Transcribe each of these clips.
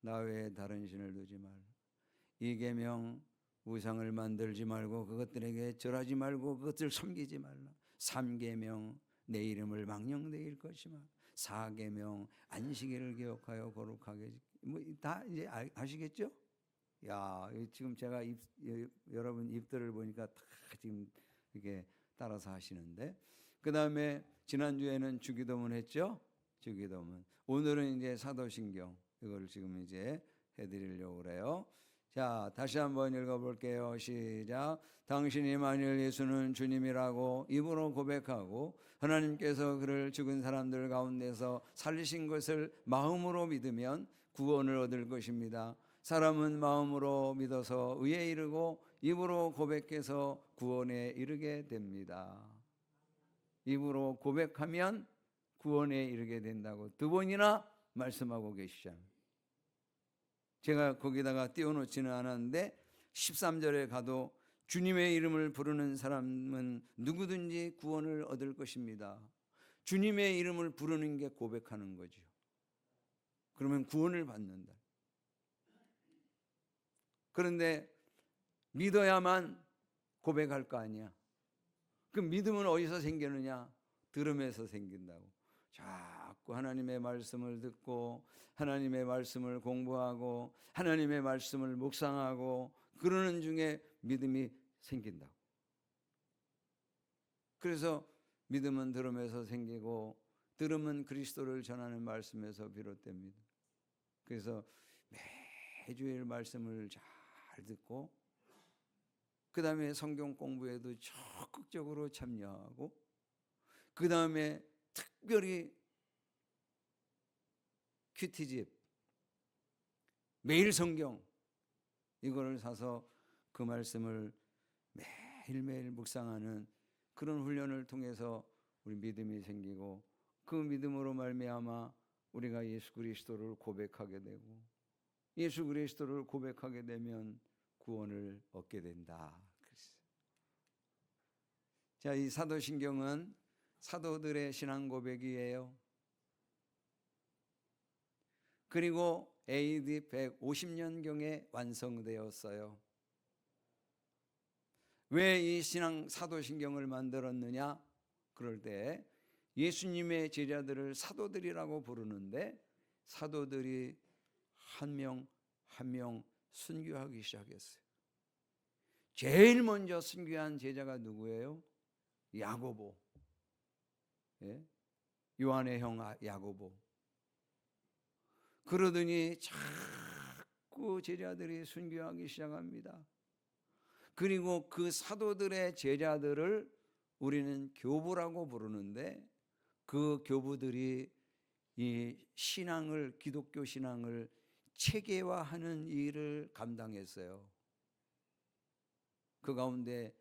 나 외에 다른 신을 두지 말라. 2계명 우상을 만들지 말고 그것들에게 절하지 말고 그것을 섬기지 말라. 3계명 내 이름을 망령되일 것이마. 4계명 안식일을 기억하여 거룩하게. 뭐 다 이제 아시겠죠? 야, 지금 제가 여러분 입들을 보니까 다 지금 이렇게 따라서 하시는데, 그 다음에 지난주에는 주기도문 했죠? 주기도문. 오늘은 이제 사도신경, 이걸 지금 이제 해드리려고 그래요. 자, 다시 한번 읽어볼게요. 시작. 당신이 만일 예수는 주님이라고 입으로 고백하고 하나님께서 그를 죽은 사람들 가운데서 살리신 것을 마음으로 믿으면 구원을 얻을 것입니다. 사람은 마음으로 믿어서 의에 이르고 입으로 고백해서 구원에 이르게 됩니다. 입으로 고백하면 구원에 이르게 된다고 2번이나 말씀하고 계시잖아요. 제가 거기다가 띄워놓지는 않았는데 13절에 가도 주님의 이름을 부르는 사람은 누구든지 구원을 얻을 것입니다. 주님의 이름을 부르는 게 고백하는 거죠. 그러면 구원을 받는다. 그런데 믿어야만 고백할 거 아니야. 그 믿음은 어디서 생기느냐? 들음에서 생긴다고. 자꾸 하나님의 말씀을 듣고 하나님의 말씀을 공부하고 하나님의 말씀을 묵상하고 그러는 중에 믿음이 생긴다고. 그래서 믿음은 들음에서 생기고 들음은 그리스도를 전하는 말씀에서 비롯됩니다. 그래서 매주일 말씀을 잘 듣고 그 다음에 성경 공부에도 적극적으로 참여하고 그 다음에 특별히 큐티집 매일 성경 이거를 사서 그 말씀을 매일매일 묵상하는 그런 훈련을 통해서 우리 믿음이 생기고 그 믿음으로 말미암아 우리가 예수 그리스도를 고백하게 되고 예수 그리스도를 고백하게 되면 구원을 얻게 된다. 자, 이 사도신경은 사도들의 신앙 고백이에요. 그리고 AD 150년경에 완성되었어요. 왜 이 신앙 사도신경을 만들었느냐? 그럴 때 예수님의 제자들을 사도들이라고 부르는데 사도들이 한 명 한 명 순교하기 시작했어요. 제일 먼저 순교한 제자가 누구예요? 야고보. 예? 요한의 형 야고보. 그러더니 자꾸 제자들이 순교하기 시작합니다. 그리고 그 사도들의 제자들을 우리는 교부라고 부르는데 그 교부들이 이 신앙을 기독교 신앙을 체계화하는 일을 감당했어요. 그 가운데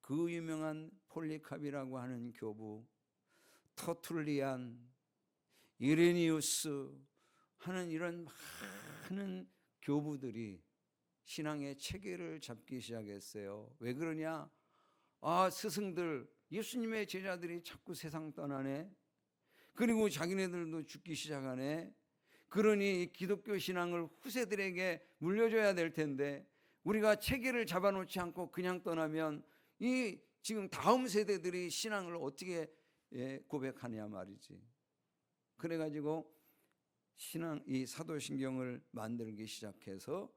그 유명한 폴리캅이라고 하는 교부, 터툴리안, 이레니우스 하는 이런 많은 교부들이 신앙의 체계를 잡기 시작했어요. 왜 그러냐? 스승들, 예수님의 제자들이 자꾸 세상 떠나네. 그리고 자기네들도 죽기 시작하네. 그러니 기독교 신앙을 후세들에게 물려줘야 될 텐데 우리가 체계를 잡아놓지 않고 그냥 떠나면 이 지금 다음 세대들이 신앙을 어떻게 고백하냐 말이지. 그래가지고 신앙 이 사도신경을 만들기 시작해서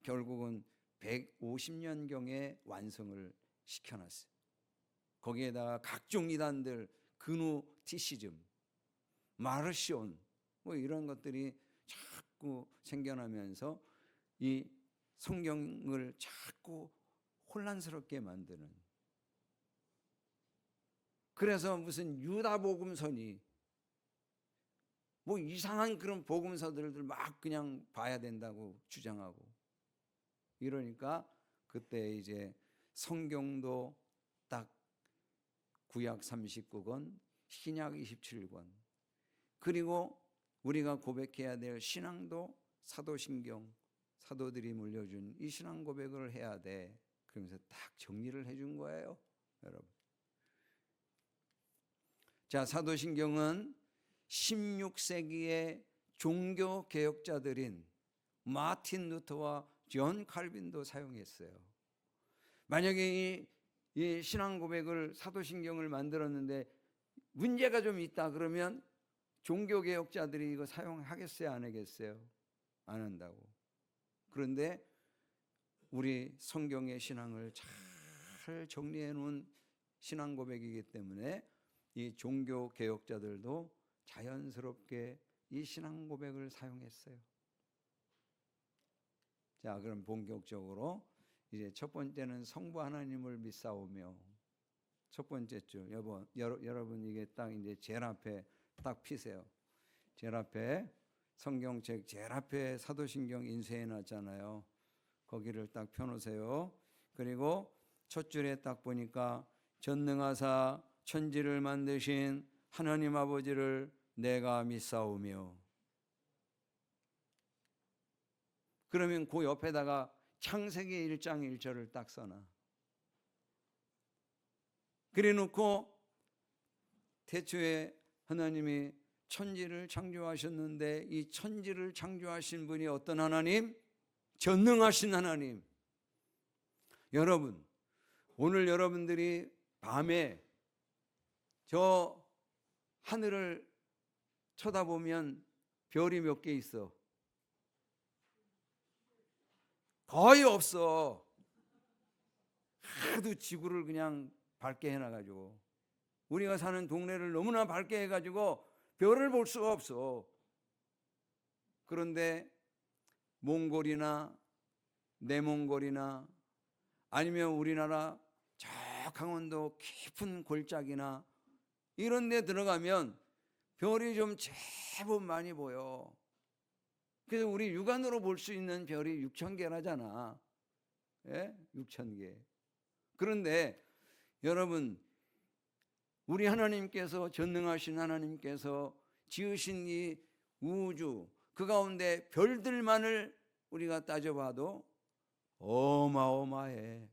결국은 150년경에 완성을 시켜놨어요. 거기에다가 각종 이단들, 그노티시즘, 마르시온 뭐 이런 것들이 자꾸 생겨나면서 이 성경을 자꾸 혼란스럽게 만드는. 그래서 무슨 유다 복음서니 뭐 이상한 그런 복음서들을 막 그냥 봐야 된다고 주장하고 이러니까 그때 이제 성경도 딱 구약 39권, 신약 27권, 그리고 우리가 고백해야 될 신앙도 사도신경, 사도들이 물려준 이 신앙 고백을 해야 돼. 그러면서 딱 정리를 해준 거예요, 여러분. 자, 사도신경은 16세기의 종교 개혁자들인 마틴 루터와 존 칼빈도 사용했어요. 만약에 이 신앙 고백을 사도신경을 만들었는데 문제가 좀 있다 그러면 종교개혁자들이 이거 사용하겠어요, 안 하겠어요? 안 한다고. 그런데 우리 성경의 신앙을 잘 정리해 놓은 신앙 고백이기 때문에 이 종교개혁자들도 자연스럽게 이 신앙 고백을 사용했어요. 자, 그럼 본격적으로 이제 첫 번째는 성부 하나님을 믿사오며, 첫 번째죠. 여러분 이게 딱 이제 제일 앞에 딱 피세요. 제일 앞에 성경책 제일 앞에 사도신경 인쇄해 놨잖아요. 거기를 딱 펴놓으세요. 그리고 첫 줄에 딱 보니까 전능하사 천지를 만드신 하나님 아버지를 내가 믿사오며, 그러면 그 옆에다가 창세기 1장 1절을 딱 써놔. 그래 놓고 태초에 하나님이 천지를 창조하셨는데 이 천지를 창조하신 분이 어떤 하나님? 전능하신 하나님. 여러분, 오늘 여러분들이 밤에 저 하늘을 쳐다보면 별이 몇 개 있어? 거의 없어. 하도 지구를 그냥 밝게 해놔가지고, 우리가 사는 동네를 너무나 밝게 해가지고 별을 볼 수가 없어. 그런데 몽골이나 내몽골이나 아니면 우리나라 저 강원도 깊은 골짜기나 이런 데 들어가면 별이 좀 제법 많이 보여. 그래서 우리 육안으로 볼 수 있는 별이 6,000개라잖아. 예? 6,000개. 그런데 여러분, 우리 하나님께서, 전능하신 하나님께서 지으신 이 우주, 그 가운데 별들만을 우리가 따져봐도 어마어마해.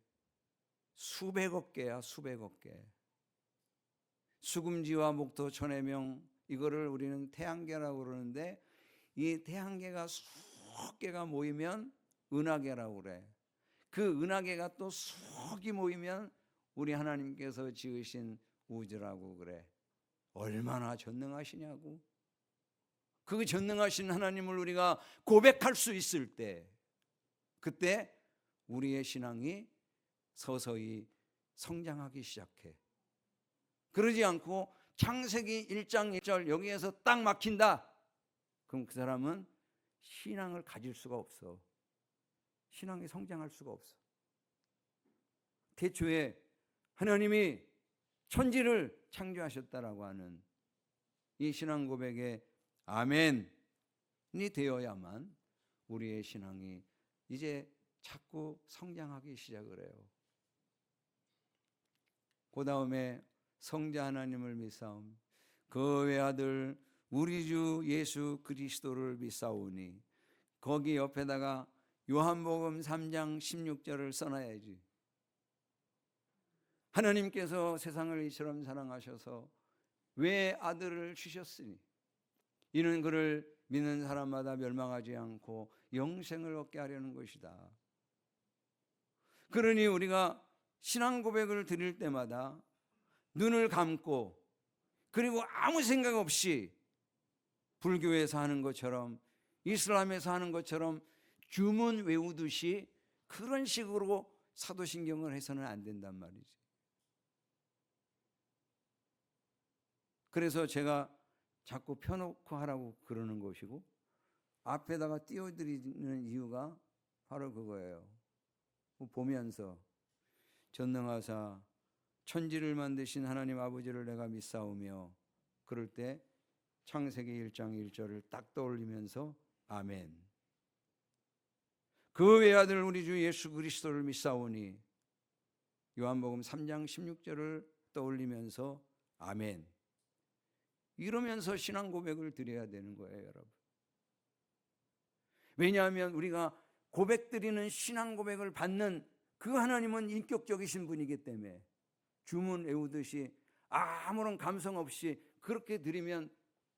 수백억 개야, 수백억 개. 수금지와 목토 천해명, 이거를 우리는 태양계라고 그러는데 이 태양계가 수억 개가 모이면 은하계라고 그래. 그 은하계가 또 수억이 모이면 우리 하나님께서 지으신 우주라고 그래. 얼마나 전능하시냐고. 그 전능하신 하나님을 우리가 고백할 수 있을 때, 그때 우리의 신앙이 서서히 성장하기 시작해. 그러지 않고 창세기 1장 1절 여기에서 딱 막힌다. 그럼 그 사람은 신앙을 가질 수가 없어. 신앙이 성장할 수가 없어. 태초에 하나님이 천지를 창조하셨다라고 하는 이 신앙 고백에 아멘이 되어야만 우리의 신앙이 이제 자꾸 성장하기 시작을 해요. 그 다음에 성자 하나님을 믿사오니 그 외아들 우리 주 예수 그리스도를 믿사오니, 거기 옆에다가 요한복음 3장 16절을 써놔야지. 하나님께서 세상을 이처럼 사랑하셔서 왜 아들을 주셨으니 이는 그를 믿는 사람마다 멸망하지 않고 영생을 얻게 하려는 것이다. 그러니 우리가 신앙 고백을 드릴 때마다 눈을 감고, 그리고 아무 생각 없이 불교에서 하는 것처럼, 이슬람에서 하는 것처럼 주문 외우듯이 그런 식으로 사도신경을 해서는 안 된단 말이지. 그래서 제가 자꾸 펴놓고 하라고 그러는 것이고, 앞에다가 띄워드리는 이유가 바로 그거예요. 보면서 전능하사 천지를 만드신 하나님 아버지를 내가 믿사오며, 그럴 때 창세기 1장 1절을 딱 떠올리면서 아멘. 그 외아들 우리 주 예수 그리스도를 믿사오니, 요한복음 3장 16절을 떠올리면서 아멘. 이러면서 신앙 고백을 드려야 되는 거예요, 여러분. 왜냐하면 우리가 고백 드리는 신앙 고백을 받는 그 하나님은 인격적이신 분이기 때문에 주문 외우듯이 아무런 감성 없이 그렇게 드리면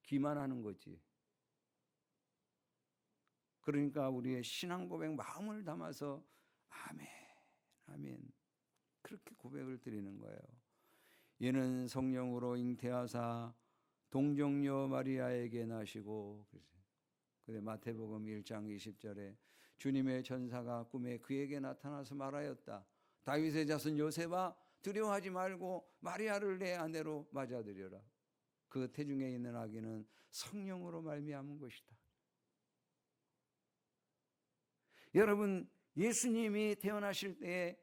기만하는 거지. 그러니까 우리의 신앙 고백 마음을 담아서 아멘, 아멘 그렇게 고백을 드리는 거예요. 이는 성령으로 잉태하사 동정녀 마리아에게 나시고, 그래 마태복음 1장 20절에 주님의 전사가 꿈에 그에게 나타나서 말하였다. 다윗의 자손 요셉아, 두려워하지 말고 마리아를 내 아내로 맞아들여라. 그 태중에 있는 아기는 성령으로 말미암은 것이다. 여러분, 예수님이 태어나실 때에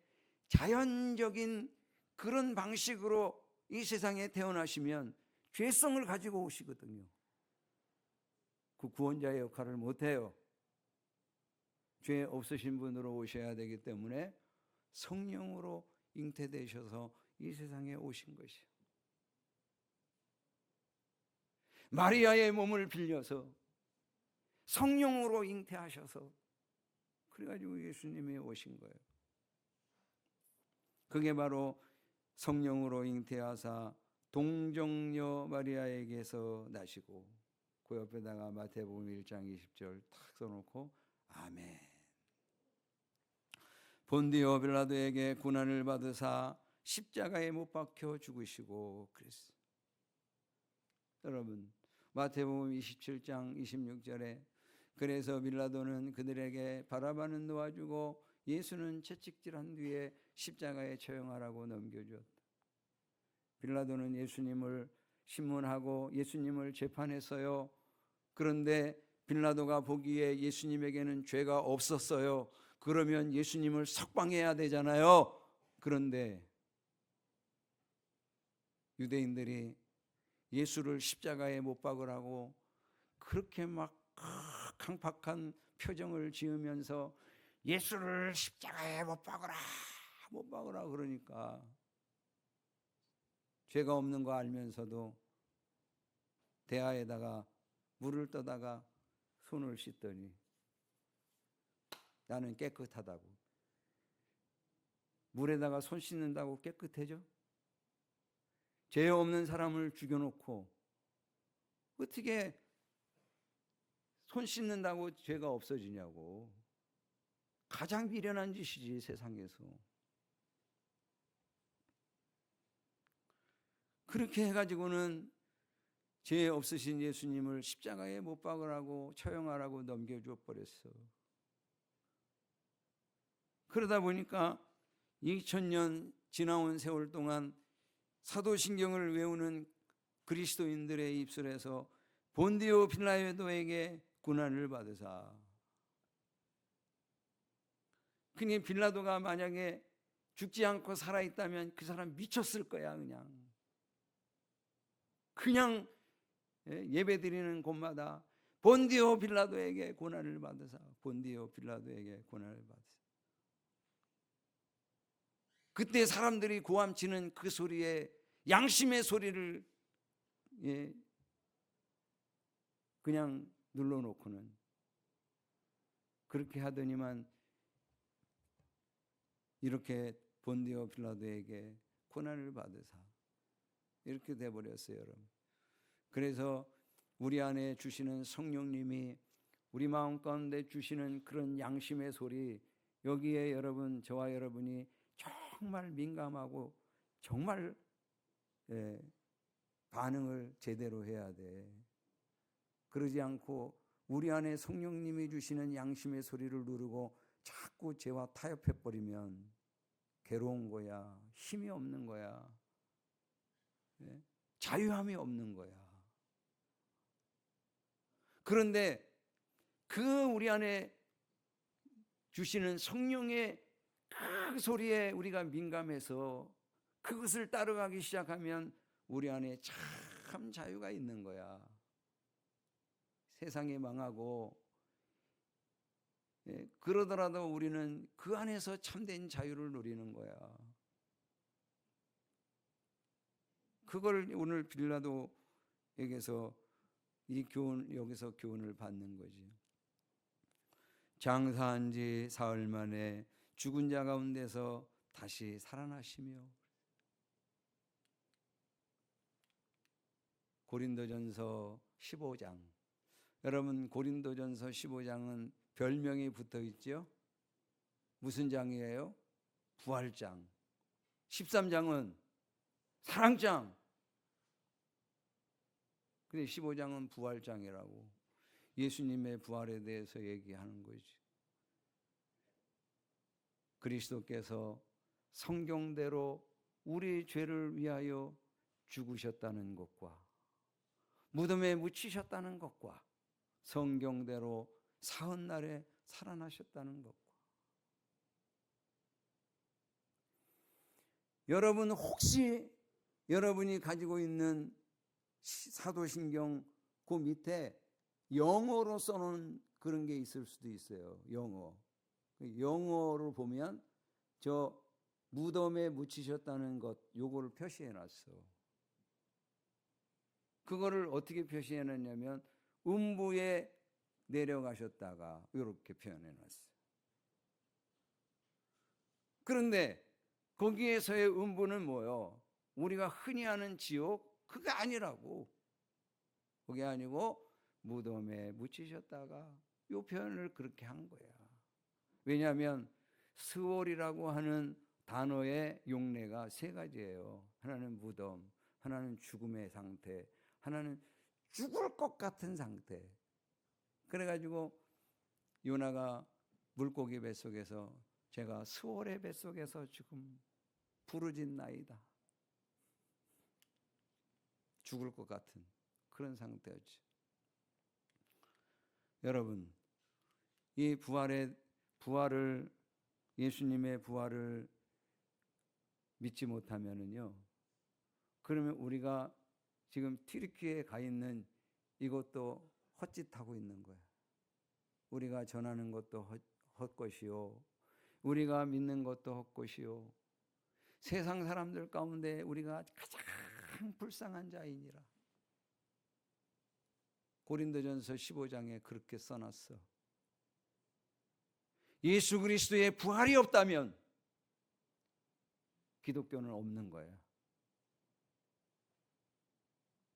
자연적인 그런 방식으로 이 세상에 태어나시면 죄성을 가지고 오시거든요. 그 구원자의 역할을 못해요. 죄 없으신 분으로 오셔야 되기 때문에 성령으로 잉태되셔서 이 세상에 오신 것이요. 마리아의 몸을 빌려서 성령으로 잉태하셔서 그래가지고 예수님이 오신 거예요. 그게 바로 성령으로 잉태하사 동정녀 마리아에게서 나시고, 그 옆에다가 마태복음 1장 20절 탁 써놓고 아멘. 본디오 빌라도에게 고난을 받으사 십자가에 못 박혀 죽으시고 그랬어요. 여러분, 마태복음 27장 26절에 그래서 빌라도는 그들에게 바라바는 놓아주고 예수는 채찍질한 뒤에 십자가에 처형하라고 넘겨주었다. 빌라도는 예수님을 신문하고 예수님을 재판했어요. 그런데 빌라도가 보기에 예수님에게는 죄가 없었어요. 그러면 예수님을 석방해야 되잖아요. 그런데 유대인들이 예수를 십자가에 못 박으라고 그렇게 막 강팍한 표정을 지으면서 예수를 십자가에 못 박으라, 못 박으라 그러니까 죄가 없는 거 알면서도 대야에다가 물을 떠다가 손을 씻더니 나는 깨끗하다고. 물에다가 손 씻는다고 깨끗해져? 죄 없는 사람을 죽여놓고 어떻게 손 씻는다고 죄가 없어지냐고. 가장 미련한 짓이지 세상에서. 그렇게 해가지고는 죄 없으신 예수님을 십자가에 못 박으라고 처형하라고 넘겨줘 버렸어. 그러다 보니까 2000년 지나온 세월 동안 사도신경을 외우는 그리스도인들의 입술에서 본디오 빌라도에게 고난을 받으사. 그러니 빌라도가 만약에 죽지 않고 살아있다면 그 사람 미쳤을 거야. 그냥 예배드리는 곳마다 본디오 빌라도에게 고난을 받으사, 본디오 빌라도에게 고난을 받으사. 그때 사람들이 고함치는 그 소리에 양심의 소리를 그냥 눌러놓고는 그렇게 하더니만 이렇게 본디오 빌라도에게 고난을 받으사 이렇게 돼버렸어요, 여러분. 그래서 우리 안에 주시는 성령님이 우리 마음 가운데 주시는 그런 양심의 소리, 여기에 여러분, 저와 여러분이 정말 민감하고 정말 반응을 제대로 해야 돼. 그러지 않고 우리 안에 성령님이 주시는 양심의 소리를 누르고 자꾸 죄와 타협해버리면 괴로운 거야, 힘이 없는 거야, 자유함이 없는 거야. 그런데 그 우리 안에 주시는 성령의 그 소리에 우리가 민감해서 그것을 따라가기 시작하면 우리 안에 참 자유가 있는 거야. 세상이 망하고 그러더라도 우리는 그 안에서 참된 자유를 누리는 거야. 그걸 오늘 빌라도에게서 이 교훈, 여기서 교훈을 받는 거지. 장사한 지 사흘 만에 죽은 자 가운데서 다시 살아나시며. 고린도전서 15장 여러분 고린도전서 15장은 별명이 붙어 있죠. 무슨 장이에요? 부활장. 13장은 사랑장. 근데 15장은 부활장이라고 예수님의 부활에 대해서 얘기하는 거지. 그리스도께서 성경대로 우리 죄를 위하여 죽으셨다는 것과 무덤에 묻히셨다는 것과 성경대로 사흘날에 살아나셨다는 것과 여러분 혹시 여러분이 가지고 있는 사도신경 그 밑에 영어로 써놓은 그런 게 있을 수도 있어요. 영어로 보면 저 무덤에 묻히셨다는 것 요거를 표시해놨어. 그거를 어떻게 표시해놨냐면 음부에 내려가셨다가 이렇게 표현해놨어요. 그런데 거기에서의 음부는 뭐요? 우리가 흔히 아는 지옥? 그게 아니라고. 그게 아니고 무덤에 묻히셨다가 이 표현을 그렇게 한 거야. 왜냐하면 스월이라고 하는 단어의 용례가 세 가지예요. 하나는 무덤, 하나는 죽음의 상태, 하나는 죽을 것 같은 상태. 그래가지고 요나가 물고기 뱃속에서 제가 스월의 뱃속에서 지금 부르짖 나이다. 죽을 것 같은 그런 상태였지. 여러분, 이 부활을 예수님의 부활을 믿지 못하면은요. 그러면 우리가 지금 튀르키예에 가 있는 이것도 헛짓하고 있는 거야. 우리가 전하는 것도 헛것이요. 우리가 믿는 것도 헛것이요. 세상 사람들 가운데 우리가 가장 불쌍한 자이니라. 고린도전서 15장에 그렇게 써놨어. 예수 그리스도의 부활이 없다면 기독교는 없는 거예요.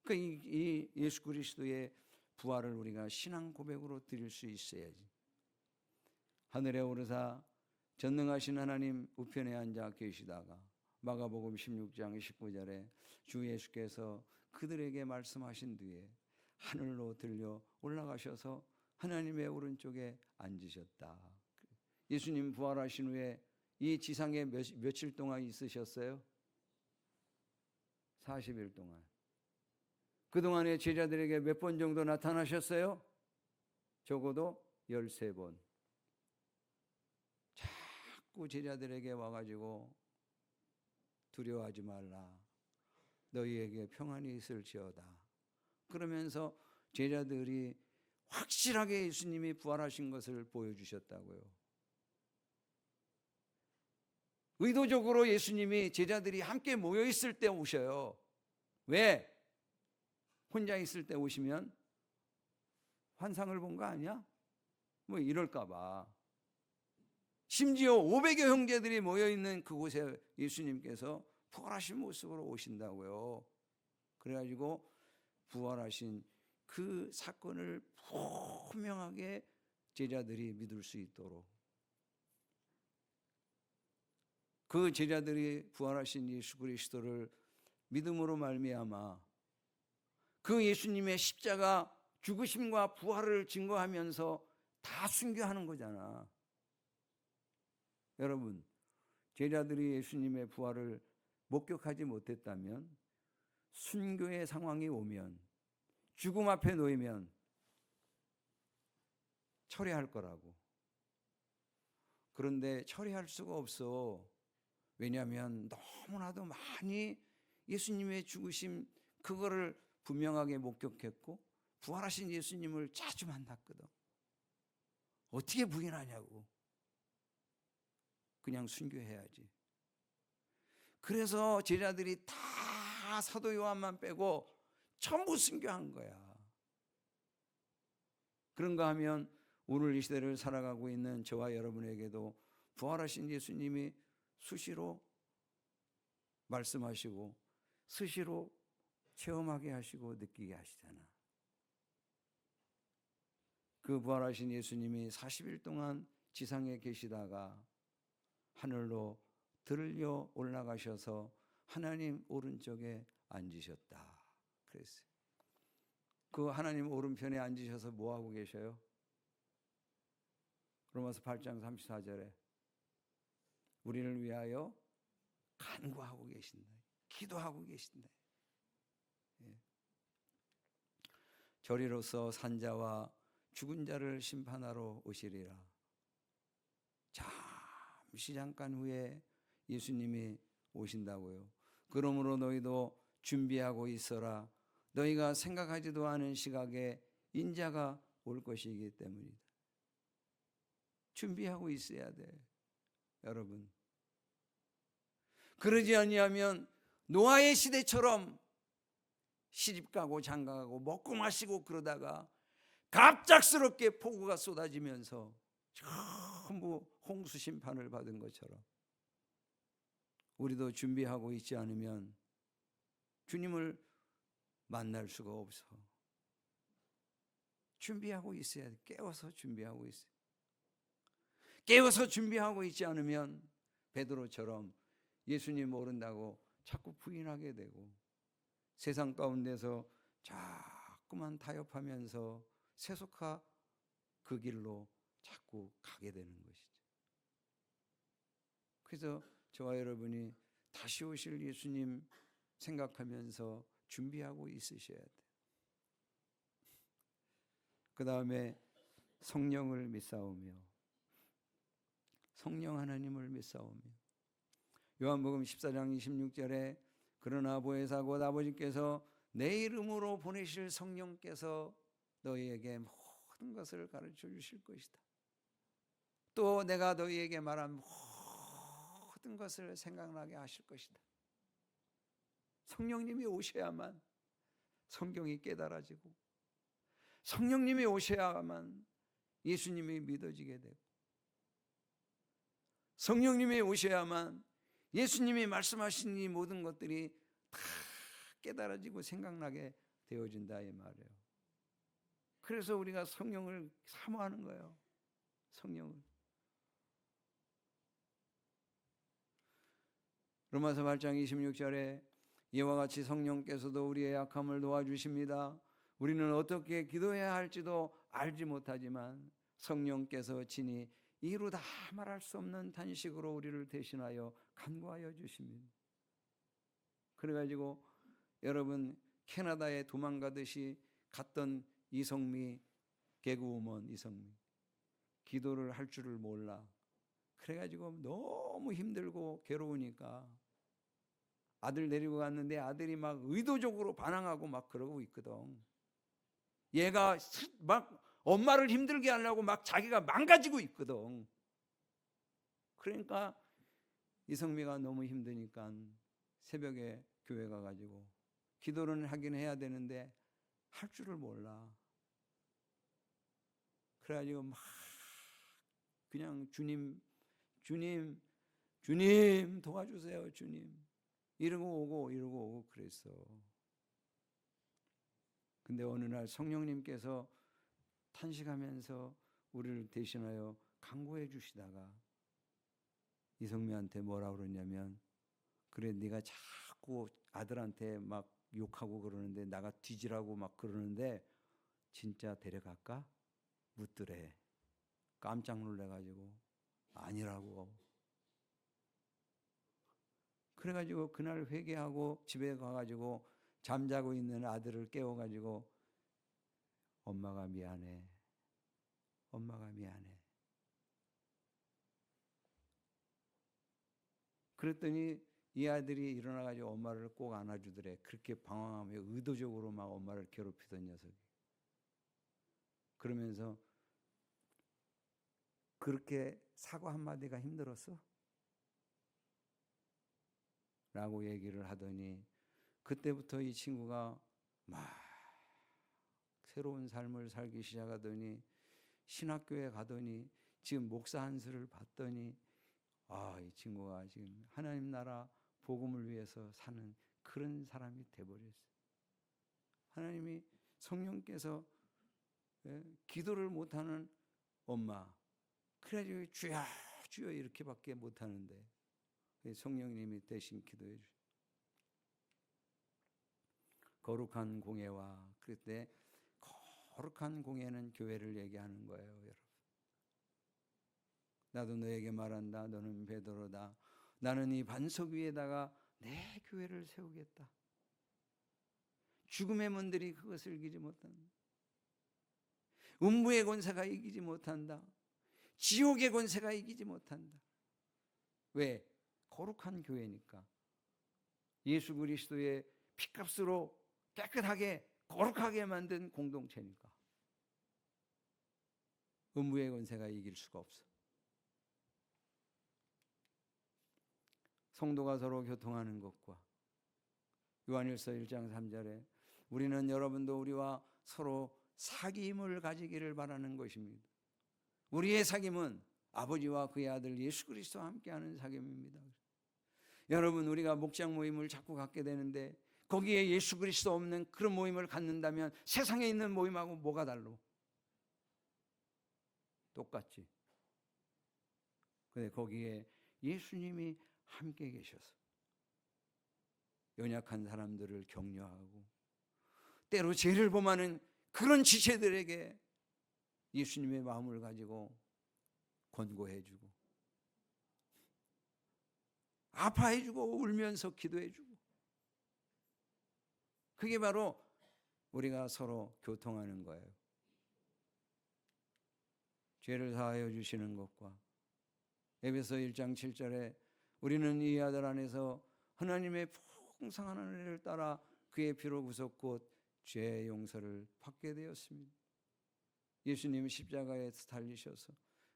그러니까 이 예수 그리스도의 부활을 우리가 신앙 고백으로 드릴 수 있어야지. 하늘에 오르사 전능하신 하나님 우편에 앉아 계시다가 마가복음 16장 19절에 주 예수께서 그들에게 말씀하신 뒤에 하늘로 들려 올라가셔서 하나님의 오른쪽에 앉으셨다. 예수님 부활하신 후에 이 지상에 며칠 동안 있으셨어요? 40일 동안. 그동안에 제자들에게 몇 번 정도 나타나셨어요? 적어도 13번. 자꾸 제자들에게 와가지고 두려워하지 말라. 너희에게 평안이 있을지어다. 그러면서 제자들이 확실하게 예수님이 부활하신 것을 보여주셨다고요. 의도적으로 예수님이 제자들이 함께 모여있을 때 오셔요. 왜? 혼자 있을 때 오시면 환상을 본 거 아니야? 뭐 이럴까 봐. 심지어 500여 형제들이 모여있는 그곳에 예수님께서 부활하신 모습으로 오신다고요. 그래가지고 부활하신 그 사건을 분명하게 제자들이 믿을 수 있도록 그 제자들이 부활하신 예수 그리스도를 믿음으로 말미암아 그 예수님의 십자가 죽으심과 부활을 증거하면서 다 순교하는 거잖아. 여러분, 제자들이 예수님의 부활을 목격하지 못했다면 순교의 상황이 오면 죽음 앞에 놓이면 철회할 거라고. 그런데 철회할 수가 없어. 왜냐하면 너무나도 많이 예수님의 죽으심 그거를 분명하게 목격했고 부활하신 예수님을 자주 만났거든. 어떻게 부인하냐고. 그냥 순교해야지. 그래서 제자들이 다 사도 요한만 빼고 전부 순교한 거야. 그런가 하면 오늘 이 시대를 살아가고 있는 저와 여러분에게도 부활하신 예수님이 수시로 말씀하시고 수시로 체험하게 하시고 느끼게 하시잖아. 그 부활하신 예수님이 40일 동안 지상에 계시다가 하늘로 들려 올라가셔서 하나님 오른쪽에 앉으셨다 그랬어요. 그 하나님 오른편에 앉으셔서 뭐하고 계셔요? 로마서 8장 34절에 우리를 위하여 간구하고 계신다, 기도하고 계신다. 예. 저리로서 산자와 죽은 자를 심판하러 오시리라. 잠시 잠깐 후에 예수님이 오신다고요. 그러므로 너희도 준비하고 있어라. 너희가 생각하지도 않은 시각에 인자가 올 것이기 때문이다. 준비하고 있어야 돼, 여러분. 그러지 아니하면 노아의 시대처럼 시집가고 장가가고 먹고 마시고 그러다가 갑작스럽게 폭우가 쏟아지면서 전부 홍수 심판을 받은 것처럼 우리도 준비하고 있지 않으면 주님을 만날 수가 없어. 준비하고 있어야 돼. 깨워서 준비하고 있어요. 깨워서 준비하고 있지 않으면 베드로처럼 예수님 모른다고 자꾸 부인하게 되고 세상 가운데서 자꾸만 타협하면서 세속화 그 길로 자꾸 가게 되는 것이죠. 그래서 저와 여러분이 다시 오실 예수님 생각하면서 준비하고 있으셔야 돼요. 그 다음에 성령을 믿사오며, 성령 하나님을 믿사오며, 요한복음 14장 26절에 그러나 보혜사 곧 아버지께서 내 이름으로 보내실 성령께서 너희에게 모든 것을 가르쳐 주실 것이다. 또 내가 너희에게 말한 모든 것을 생각나게 하실 것이다. 성령님이 오셔야만 성경이 깨달아지고 성령님이 오셔야만 예수님이 믿어지게 되고 성령님이 오셔야만 예수님이 말씀하신 이 모든 것들이 다 깨달아지고 생각나게 되어진다 이 말이에요. 그래서 우리가 성령을 사모하는 거예요. 성령을. 로마서 8장 26절에 이와 같이 성령께서도 우리의 약함을 도와주십니다. 우리는 어떻게 기도해야 할지도 알지 못하지만 성령께서 친히 이루다 말할 수 없는 탄식으로 우리를 대신하여 간구하여 주십니다. 그래가지고 여러분 캐나다에 도망가듯이 갔던 이성미 개그우먼 이성미 기도를 할 줄을 몰라. 그래가지고 너무 힘들고 괴로우니까 아들 데리고 갔는데 아들이 막 의도적으로 반항하고 막 그러고 있거든. 얘가 막 엄마를 힘들게 하려고 막 자기가 망가지고 있거든. 그러니까 이성미가 너무 힘드니까 새벽에 교회 가가지고 기도를 하긴 해야 되는데 할 줄을 몰라. 그래가지고 막 그냥 주님 도와주세요 주님 이러고 오고 그랬어. 근데 어느 날 성령님께서 탄식하면서 우리를 대신하여 간구해 주시다가 이성미한테 뭐라 그러냐면 그래 네가 자꾸 아들한테 막 욕하고 그러는데 나가 뒤지라고 막 그러는데 진짜 데려갈까? 묻더래. 깜짝 놀래가지고 아니라고. 그래가지고 그날 회개하고 집에 가가지고 잠자고 있는 아들을 깨워가지고 엄마가 미안해. 그랬더니 이 아들이 일어나가지고 엄마를 꼭 안아주더래. 그렇게 방황하며 의도적으로 막 엄마를 괴롭히던 녀석이. 그러면서 그렇게 사과 한마디가 힘들었어? 라고 얘기를 하더니 그때부터 이 친구가 막 새로운 삶을 살기 시작하더니 신학교에 가더니 지금 목사 한수를 받더니 이 친구가 지금 하나님 나라 복음을 위해서 사는 그런 사람이 돼버렸어요. 하나님이 성령께서 기도를 못하는 엄마. 그래가지고 주여 주여 이렇게밖에 못하는데 성령님이 대신 기도해 주세요. 거룩한 공예와 그때 거룩한 공예는 교회를 얘기하는 거예요, 여러분. 나도 너에게 말한다. 너는 베드로다. 나는 이 반석 위에다가 내 교회를 세우겠다. 죽음의 문들이 그것을 이기지 못한다. 음부의 권세가 이기지 못한다. 지옥의 권세가 이기지 못한다. 왜? 거룩한 교회니까. 예수 그리스도의 피값으로 깨끗하게 거룩하게 만든 공동체니까. 음부의 권세가 이길 수가 없어. 성도가 서로 교통하는 것과 요한일서 1장 3절에 우리는 여러분도 우리와 서로 사귐을 가지기를 바라는 것입니다. 우리의 사귐은 아버지와 그의 아들 예수 그리스도와 함께하는 사귐입니다. 여러분, 우리가 목장 모임을 자꾸 갖게 되는데 거기에 예수 그리스도 없는 그런 모임을 갖는다면 세상에 있는 모임하고 뭐가 달라? 똑같지. 근데 거기에 예수님이 함께 계셔서 연약한 사람들을 격려하고 때로 죄를 범하는 그런 지체들에게 예수님의 마음을 가지고 권고해주고 아파해주고 울면서 기도해주고, 그게 바로 우리가 서로 교통하는 거예요. 죄를 사하여 주시는 것과 에베소 1장 7절에 우리는 이 아들 안에서 하나님의 풍성한 은혜를 따라 그의 피로 구속 곧 죄의 용서를 받게 되었습니다. 예수님이 십자가에서 달리셔서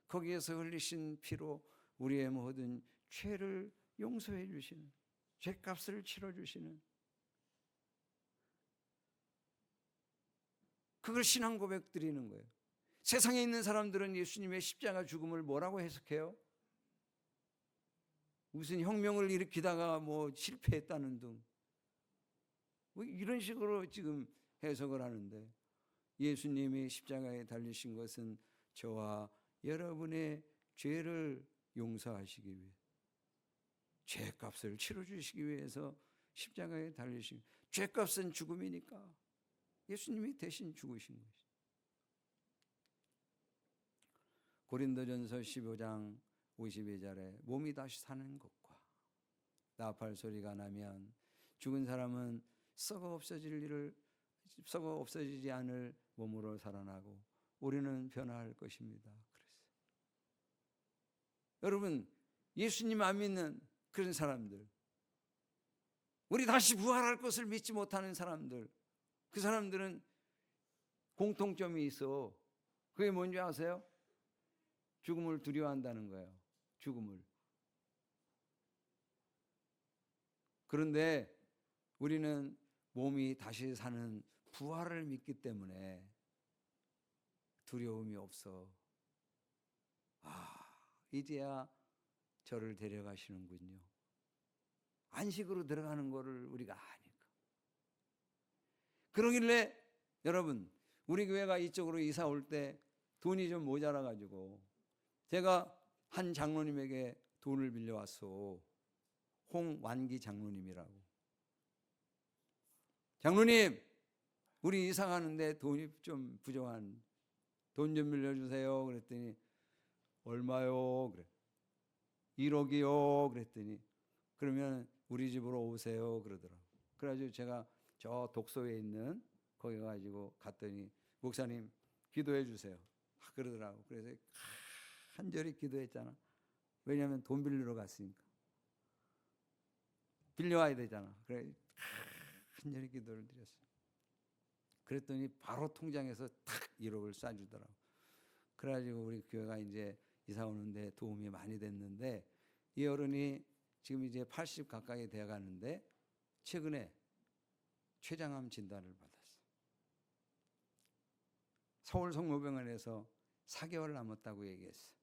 거기에서 흘리신 피로 우리의 모든 죄를 용서해 주시는, 죄값을 치러 주시는, 그걸 신앙 고백 드리는 거예요. 세상에 있는 사람들은 예수님의 십자가 죽음을 뭐라고 해석해요? 무슨 혁명을 일으키다가 뭐 실패했다는 등 뭐 이런 식으로 지금 해석을 하는데, 예수님이 십자가에 달리신 것은 저와 여러분의 죄를 용서하시기 위해, 죄값을 치러주시기 위해서 십자가에 달리신, 죄값은 죽음이니까 예수님이 대신 죽으신 것이죠. 고린도전서 15장 52절에 몸이 다시 사는 것과 나팔 소리가 나면 죽은 사람은 썩어 없어지지 않을 몸으로 살아나고 우리는 변화할 것입니다. 그랬어요. 여러분, 예수님 안 믿는 그런 사람들, 우리 다시 부활할 것을 믿지 못하는 사람들, 그 사람들은 공통점이 있어. 그게 뭔지 아세요? 죽음을 두려워한다는 거예요. 죽음을. 그런데 우리는 몸이 다시 사는 부활을 믿기 때문에 두려움이 없어. 이제야 저를 데려가시는군요. 안식으로 들어가는 거를 우리가 아니까. 그러길래 여러분, 우리 교회가 이쪽으로 이사 올 때 돈이 좀 모자라 가지고 제가 한 장로님에게 돈을 빌려왔어. 홍완기 장로님이라고. 장로님, 우리 이사 가는데 돈이 좀 부족한, 돈 좀 빌려주세요. 그랬더니 얼마요? 그래. 1억이요. 그랬더니 그러면 우리 집으로 오세요. 그러더라고. 그래가지고 제가 저 독서에 있는 거기 가지고 갔더니 목사님 기도해 주세요. 그러더라고. 그래서 간절히 기도했잖아. 왜냐하면 돈 빌리러 갔으니까. 빌려와야 되잖아. 그래 간절히 기도를 드렸어요. 그랬더니 바로 통장에서 탁 1억을 쏴주더라고. 그래가지고 우리 교회가 이제 이사 오는데 도움이 많이 됐는데, 이 어른이 지금 이제 80 가까이 되어 가는데 최근에 췌장암 진단을 받았어요. 서울 성모병원에서 4개월 남았다고 얘기했어요.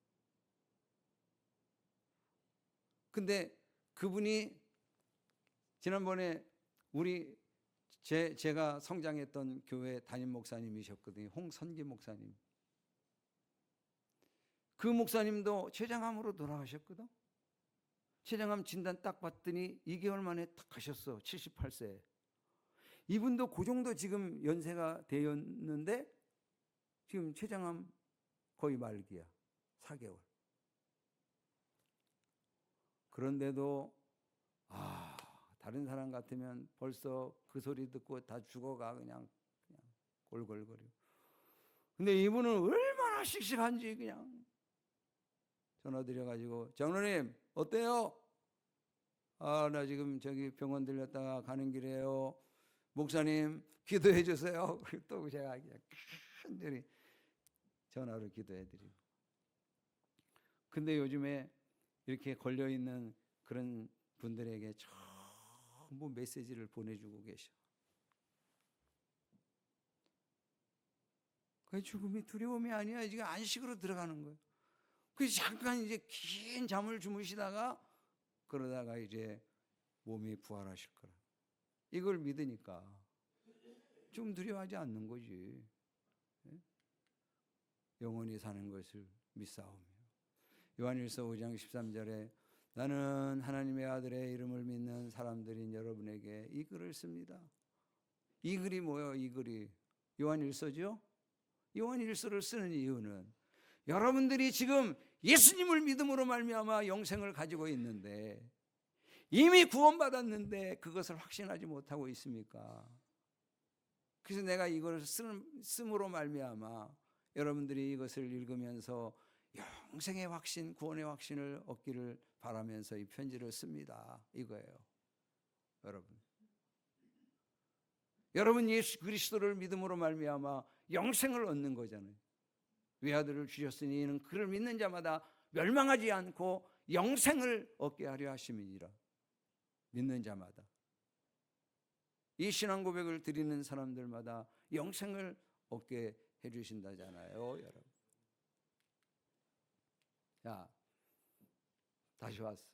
근데 그분이 지난번에 우리 제가 성장했던 교회 담임 목사님이셨거든요. 홍선기 목사님. 그 목사님도 췌장암으로 돌아가셨거든. 췌장암 진단 딱 봤더니 2개월 만에 딱 가셨어. 78세. 이분도 그 정도 지금 연세가 되었는데 지금 췌장암 거의 말기야. 4개월. 그런데도 다른 사람 같으면 벌써 그 소리 듣고 다 죽어가 그냥 골골거려. 근데 이분은 얼마나 씩씩한지 그냥 전화 드려가지고 장로님 어때요? 나 지금 저기 병원 들렸다가 가는 길이에요. 목사님 기도해 주세요. 또 제가 그냥 간절히 전화로 기도해 드리고. 근데 요즘에 이렇게 걸려 있는 그런 분들에게 전부 메시지를 보내주고 계셔. 그 죽음이 두려움이 아니야. 지금 안식으로 들어가는 거예요. 그래서 잠깐 이제 긴 잠을 주무시다가 그러다가 이제 몸이 부활하실 거라. 이걸 믿으니까 좀 두려워하지 않는 거지. 영원히 사는 것을 믿사오며. 요한일서 5장 13절에 나는 하나님의 아들의 이름을 믿는 사람들인 여러분에게 이 글을 씁니다. 이 글이 뭐예요? 이 글이 요한일서죠? 요한일서를 쓰는 이유는 여러분들이 지금 예수님을 믿음으로 말미암아 영생을 가지고 있는데 이미 구원받았는데 그것을 확신하지 못하고 있습니까? 그래서 내가 이걸 씀으로 말미암아 여러분들이 이것을 읽으면서 영생의 확신, 구원의 확신을 얻기를 바라면서 이 편지를 씁니다. 이거예요. 여러분 예수 그리스도를 믿음으로 말미암아 영생을 얻는 거잖아요. 외아들을 주셨으니 이는 그를 믿는 자마다 멸망하지 않고 영생을 얻게 하려 하심이니라. 믿는 자마다. 이 신앙 고백을 드리는 사람들마다 영생을 얻게 해주신다잖아요, 여러분. 자, 다시 왔어.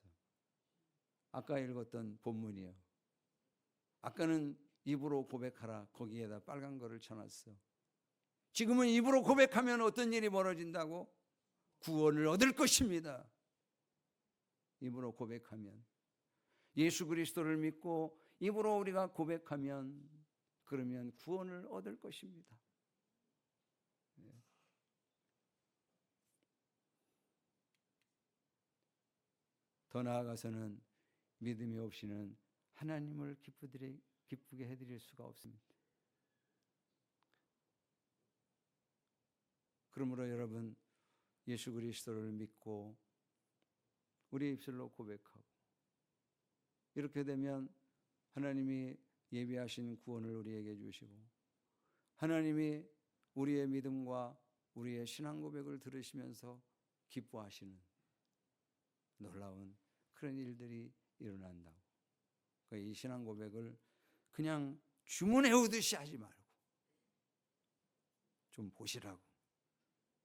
아까 읽었던 본문이요. 아까는 입으로 고백하라. 거기에다 빨간 거를 쳐놨어. 지금은 입으로 고백하면 어떤 일이 벌어진다고? 구원을 얻을 것입니다. 입으로 고백하면. 예수 그리스도를 믿고 입으로 우리가 고백하면 그러면 구원을 얻을 것입니다. 더 나아가서는 믿음이 없이는 하나님을 기쁘게 해드릴 수가 없습니다. 그러므로 여러분 예수 그리스도를 믿고 우리 입술로 고백하고 이렇게 되면 하나님이 예비하신 구원을 우리에게 주시고 하나님이 우리의 믿음과 우리의 신앙 고백을 들으시면서 기뻐하시는 놀라운 그런 일들이 일어난다고. 그러니까 이 신앙 고백을 그냥 주문해오듯이 하지 말고 좀 보시라고.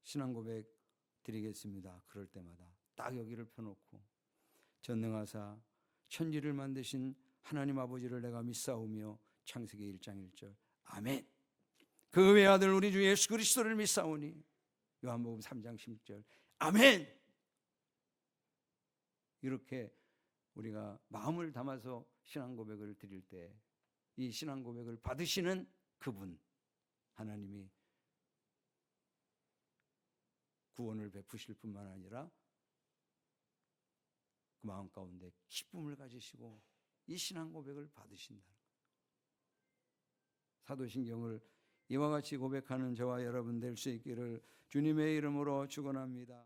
신앙 고백 드리겠습니다. 그럴 때마다 딱 여기를 펴놓고 전능하사 천지를 만드신 하나님 아버지를 내가 믿사오며 창세기 1장 1절 아멘. 그 외아들 우리 주 예수 그리스도를 믿사오니 요한복음 3장 10절 아멘. 이렇게 우리가 마음을 담아서 신앙 고백을 드릴 때 이 신앙 고백을 받으시는 그분 하나님이 구원을 베푸실 뿐만 아니라 그 마음 가운데 기쁨을 가지시고 이 신앙 고백을 받으신다. 사도신경을 이와 같이 고백하는 저와 여러분 될 수 있기를 주님의 이름으로 축원합니다.